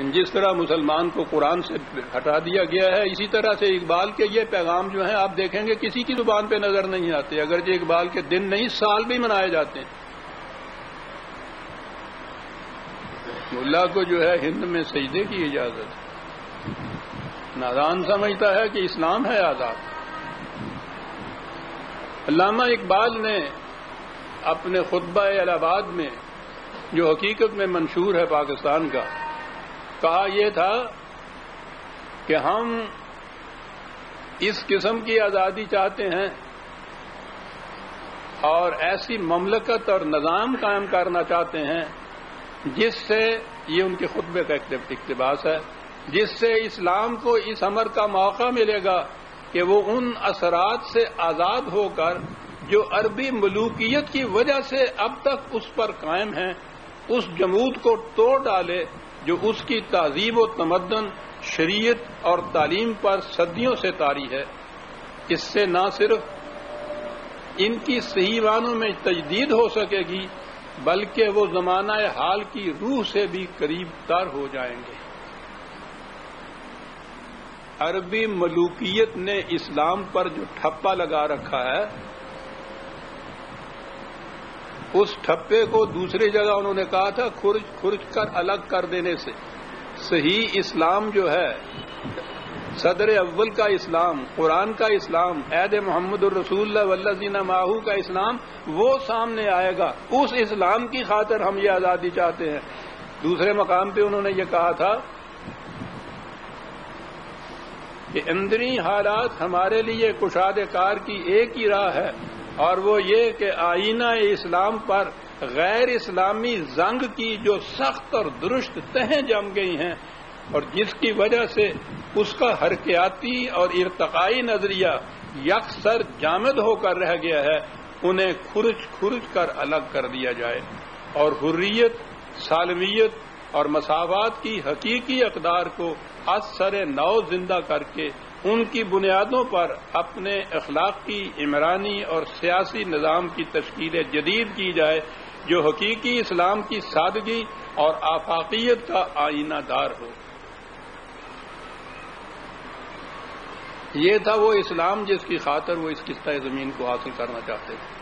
لیکن جس طرح مسلمان کو قرآن سے ہٹا دیا گیا ہے، اسی طرح سے اقبال کے یہ پیغام جو ہیں آپ دیکھیں گے کسی کی زبان پہ نظر نہیں آتے، اگرچہ اقبال کے دن نہیں سال بھی منائے جاتے ہیں۔ ملا کو جو ہے ہند میں سجدے کی اجازت ہے، نادان سمجھتا ہے کہ اسلام ہے آزاد۔ علامہ اقبال نے اپنے خطبہ الہ آباد میں، جو حقیقت میں منشور ہے پاکستان کا، کہا یہ تھا کہ ہم اس قسم کی آزادی چاہتے ہیں اور ایسی مملکت اور نظام قائم کرنا چاہتے ہیں جس سے، یہ ان کے خطبے کا اقتباس ہے، جس سے اسلام کو اس امر کا موقع ملے گا کہ وہ ان اثرات سے آزاد ہو کر جو عربی ملوکیت کی وجہ سے اب تک اس پر قائم ہیں، اس جمود کو توڑ ڈالے جو اس کی تہذیب و تمدن، شریعت اور تعلیم پر صدیوں سے طاری ہے۔ اس سے نہ صرف ان کی صحیح معنوں میں تجدید ہو سکے گی بلکہ وہ زمانہ حال کی روح سے بھی قریب تر ہو جائیں گے۔ عربی ملوکیت نے اسلام پر جو ٹھپا لگا رکھا ہے، اس ٹھپے کو دوسری جگہ انہوں نے کہا تھا کھرچ کر الگ کر دینے سے صحیح اسلام جو ہے، صدر اول کا اسلام، قرآن کا اسلام، عہد محمد الرسول اللہ والذین معہ کا اسلام، وہ سامنے آئے گا۔ اس اسلام کی خاطر ہم یہ آزادی چاہتے ہیں۔ دوسرے مقام پہ انہوں نے یہ کہا تھا کہ اندری حالات ہمارے لیے کشادہ کار کی ایک ہی راہ ہے، اور وہ یہ کہ آئینہ اسلام پر غیر اسلامی زنگ کی جو سخت اور درست تہیں جم گئی ہیں اور جس کی وجہ سے اس کا حرکیاتی اور ارتقائی نظریہ یکسر جامد ہو کر رہ گیا ہے، انہیں کھرچ کر الگ کر دیا جائے اور حریت، سالمیت اور مساوات کی حقیقی اقدار کو از سر نو زندہ کر کے ان کی بنیادوں پر اپنے اخلاقی، عمرانی اور سیاسی نظام کی تشکیل جدید کی جائے جو حقیقی اسلام کی سادگی اور آفاقیت کا آئینہ دار ہو۔ یہ تھا وہ اسلام جس کی خاطر وہ اس قسطہ زمین کو حاصل کرنا چاہتے تھے۔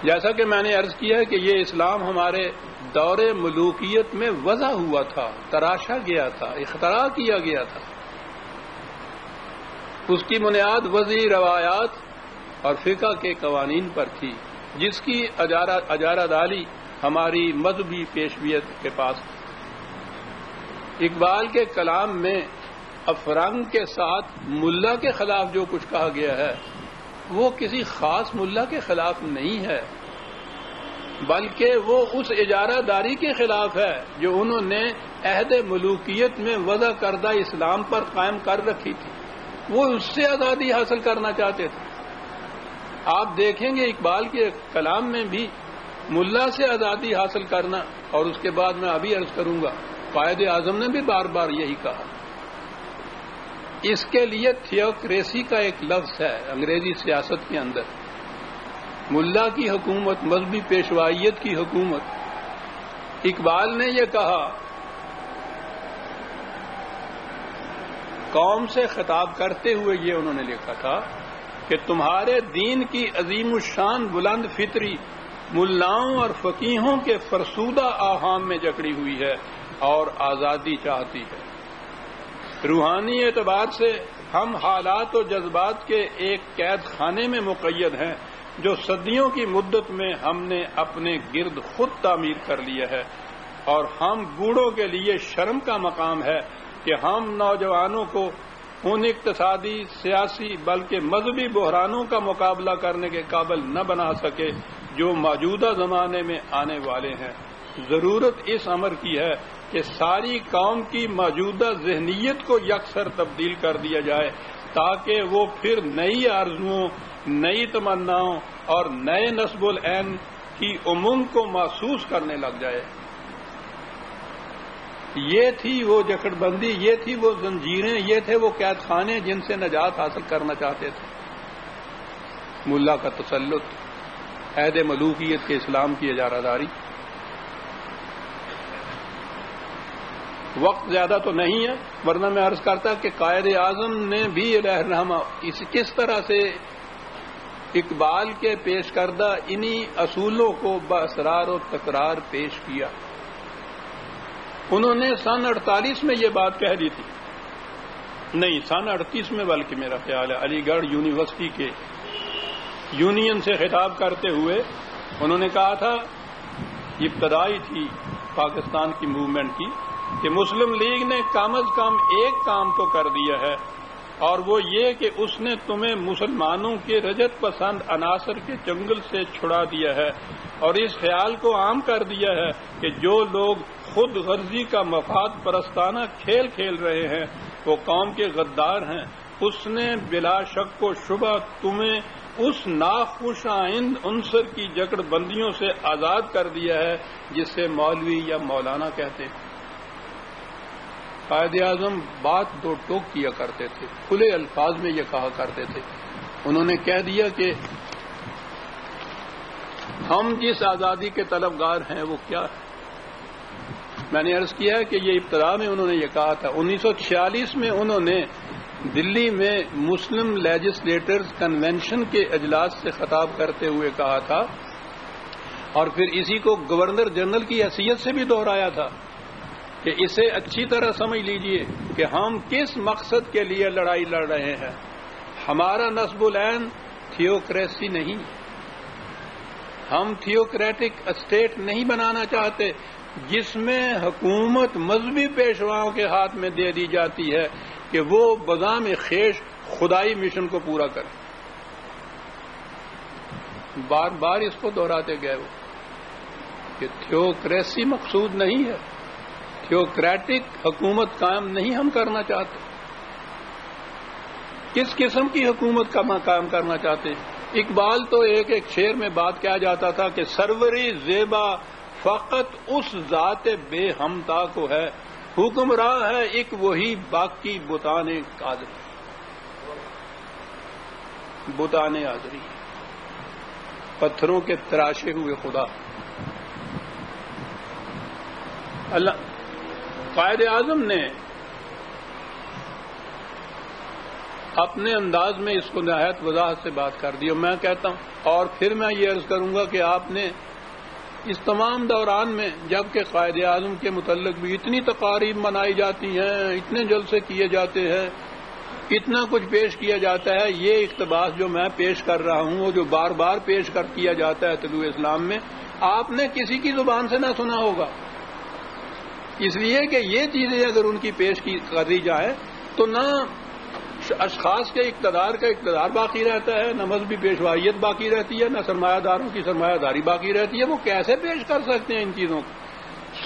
جیسا کہ میں نے عرض کیا ہے کہ یہ اسلام ہمارے دور ملوکیت میں وضع ہوا تھا، تراشا گیا تھا، اختراع کیا گیا تھا۔ اس کی بنیاد وضعی روایات اور فقہ کے قوانین پر تھی، جس کی اجارہ داری ہماری مذہبی پیشویت کے پاس تھی۔ اقبال کے کلام میں افرنگ کے ساتھ ملا کے خلاف جو کچھ کہا گیا ہے وہ کسی خاص ملا کے خلاف نہیں ہے، بلکہ وہ اس اجارہ داری کے خلاف ہے جو انہوں نے عہد ملوکیت میں وضع کردہ اسلام پر قائم کر رکھی تھی۔ وہ اس سے آزادی حاصل کرنا چاہتے تھے۔ آپ دیکھیں گے اقبال کے کلام میں بھی ملا سے آزادی حاصل کرنا، اور اس کے بعد میں ابھی عرض کروں گا قائد اعظم نے بھی بار بار یہی کہا۔ اس کے لیے تھیوکریسی کا ایک لفظ ہے انگریزی سیاست کے اندر، ملا کی حکومت، مذہبی پیشوائیت کی حکومت۔ اقبال نے یہ کہا، قوم سے خطاب کرتے ہوئے یہ انہوں نے لکھا تھا کہ تمہارے دین کی عظیم الشان بلند فطری ملاؤں اور فقیہوں کے فرسودہ آہام میں جکڑی ہوئی ہے اور آزادی چاہتی ہے۔ روحانی اعتبار سے ہم حالات و جذبات کے ایک قید خانے میں مقید ہیں جو صدیوں کی مدت میں ہم نے اپنے گرد خود تعمیر کر لیا ہے، اور ہم بوڑھوں کے لیے شرم کا مقام ہے کہ ہم نوجوانوں کو ان اقتصادی، سیاسی بلکہ مذہبی بحرانوں کا مقابلہ کرنے کے قابل نہ بنا سکے جو موجودہ زمانے میں آنے والے ہیں۔ ضرورت اس امر کی ہے کہ ساری قوم کی موجودہ ذہنیت کو یکسر تبدیل کر دیا جائے تاکہ وہ پھر نئی آرزوؤں، نئی تمناؤں اور نئے نصب العین کی امنگ کو محسوس کرنے لگ جائے۔ یہ تھی وہ جکڑ بندی، یہ تھی وہ زنجیریں، یہ تھے وہ قید خانے جن سے نجات حاصل کرنا چاہتے تھے۔ ملا کا تسلط عہد ملوکیت کے اسلام کی اجارہ داری. وقت زیادہ تو نہیں ہے، ورنہ میں عرض کرتا کہ قائد اعظم نے بھی رہنما کس طرح سے اقبال کے پیش کردہ انہی اصولوں کو باسرار و تکرار پیش کیا. انہوں نے سن 48 میں یہ بات کہہ دی تھی، نہیں سن 38 میں بلکہ میرا خیال ہے، علی گڑھ یونیورسٹی کے یونین سے خطاب کرتے ہوئے انہوں نے کہا تھا، ابتدائی تھی پاکستان کی موومنٹ کی، کہ مسلم لیگ نے کم از کم ایک کام تو کر دیا ہے، اور وہ یہ کہ اس نے تمہیں مسلمانوں کے رجت پسند عناصر کے جنگل سے چھڑا دیا ہے، اور اس خیال کو عام کر دیا ہے کہ جو لوگ خود غرضی کا مفاد پرستانہ کھیل کھیل رہے ہیں وہ قوم کے غدار ہیں. اس نے بلا شک و شبہ تمہیں اس ناخوش آئند عنصر کی جکڑ بندیوں سے آزاد کر دیا ہے جسے مولوی یا مولانا کہتے ہیں. قائد اعظم بات دو ٹوک کیا کرتے تھے، کھلے الفاظ میں یہ کہا کرتے تھے. انہوں نے کہہ دیا کہ ہم جس آزادی کے طلبگار ہیں وہ کیا ہے. میں نے عرض کیا کہ یہ ابتدا میں انہوں نے یہ کہا تھا. 1946 میں انہوں نے دلی میں مسلم لیجسلیٹرز کنونشن کے اجلاس سے خطاب کرتے ہوئے کہا تھا، اور پھر اسی کو گورنر جنرل کی حیثیت سے بھی دہرایا تھا کہ اسے اچھی طرح سمجھ لیجئے کہ ہم کس مقصد کے لیے لڑائی لڑ رہے ہیں. ہمارا نصب العین تھیوکریسی نہیں، ہم تھیوکریٹک اسٹیٹ نہیں بنانا چاہتے جس میں حکومت مذہبی پیشواؤں کے ہاتھ میں دے دی جاتی ہے کہ وہ بغام خیش خدائی مشن کو پورا کرے. بار بار اس کو دہراتے گئے وہ کہ تھیوکریسی مقصود نہیں ہے، تھیوکریٹک حکومت قائم نہیں ہم کرنا چاہتے. کس قسم کی حکومت کا قائم کرنا چاہتے ہیں؟ اقبال تو ایک شعر میں بات کیا جاتا تھا کہ سروری زیبا فقط اس ذات بے ہمتا کو ہے، حکمراں ہے ایک وہی باقی بتانے قادری. بتانے آدری، پتھروں کے تراشے ہوئے خدا. اللہ قائد اعظم نے اپنے انداز میں اس کو نہایت وضاحت سے بات کر دی. اور میں کہتا ہوں، اور پھر میں یہ عرض کروں گا کہ آپ نے اس تمام دوران میں، جبکہ قائد اعظم کے متعلق بھی اتنی تقاریب منائی جاتی ہیں، اتنے جلسے کیے جاتے ہیں، اتنا کچھ پیش کیا جاتا ہے، یہ اقتباس جو میں پیش کر رہا ہوں وہ جو بار بار پیش کیا جاتا ہے طلوع اسلام میں، آپ نے کسی کی زبان سے نہ سنا ہوگا. اس لیے کہ یہ چیزیں اگر ان کی پیش کری جائیں تو نہ اشخاص کے اقتدار کا اقتدار باقی رہتا ہے، نہ مذہبی پیشوائیت باقی رہتی ہے، نہ سرمایہ داروں کی سرمایہ داری باقی رہتی ہے. وہ کیسے پیش کر سکتے ہیں ان چیزوں کو؟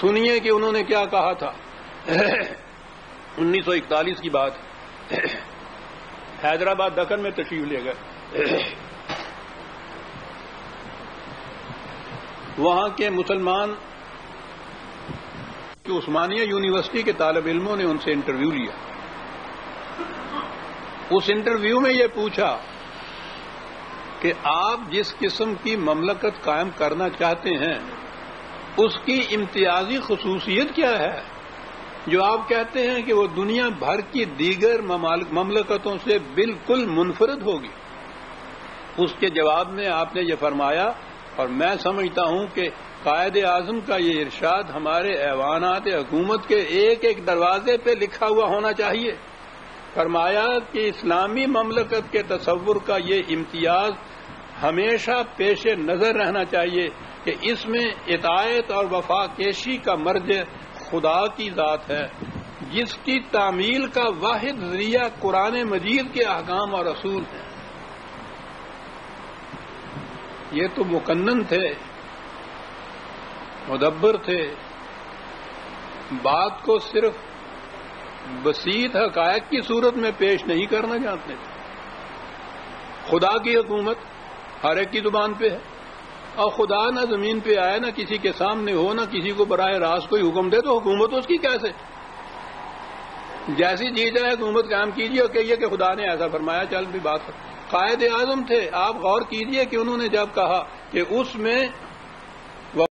سنیے کہ انہوں نے کیا کہا تھا. 1941 کی بات، حیدرآباد دکن میں تشریف لے گئے. وہاں کے مسلمان عثمانیہ یونیورسٹی کے طالب علموں نے ان سے انٹرویو لیا. اس انٹرویو میں یہ پوچھا کہ آپ جس قسم کی مملکت قائم کرنا چاہتے ہیں اس کی امتیازی خصوصیت کیا ہے جو آپ کہتے ہیں کہ وہ دنیا بھر کی دیگر مملکتوں سے بالکل منفرد ہوگی. اس کے جواب میں آپ نے یہ فرمایا، اور میں سمجھتا ہوں کہ قائد اعظم کا یہ ارشاد ہمارے ایوانات حکومت کے ایک ایک دروازے پہ لکھا ہوا ہونا چاہیے. فرمایا کہ اسلامی مملکت کے تصور کا یہ امتیاز ہمیشہ پیش نظر رہنا چاہیے کہ اس میں اطاعت اور وفا کیشی کا مرج خدا کی ذات ہے، جس کی تعمیل کا واحد ذریعہ قرآن مجید کے احکام اور اصول ہیں. یہ تو مقنن تھے، مدبر تھے، بات کو صرف بسیط حقائق کی صورت میں پیش نہیں کرنا چاہتے تھے. خدا کی حکومت ہر ایک کی زبان پہ ہے، اور خدا نہ زمین پہ آئے، نہ کسی کے سامنے ہو، نہ کسی کو براہ راست کوئی حکم دے تو حکومت اس کی کیسے؟ جیسی جی جائے حکومت قائم کیجیے اور کہیے کہ خدا نے ایسا فرمایا، چل بھی بات. قائد اعظم تھے. آپ غور کیجئے کہ انہوں نے جب کہا کہ اس میں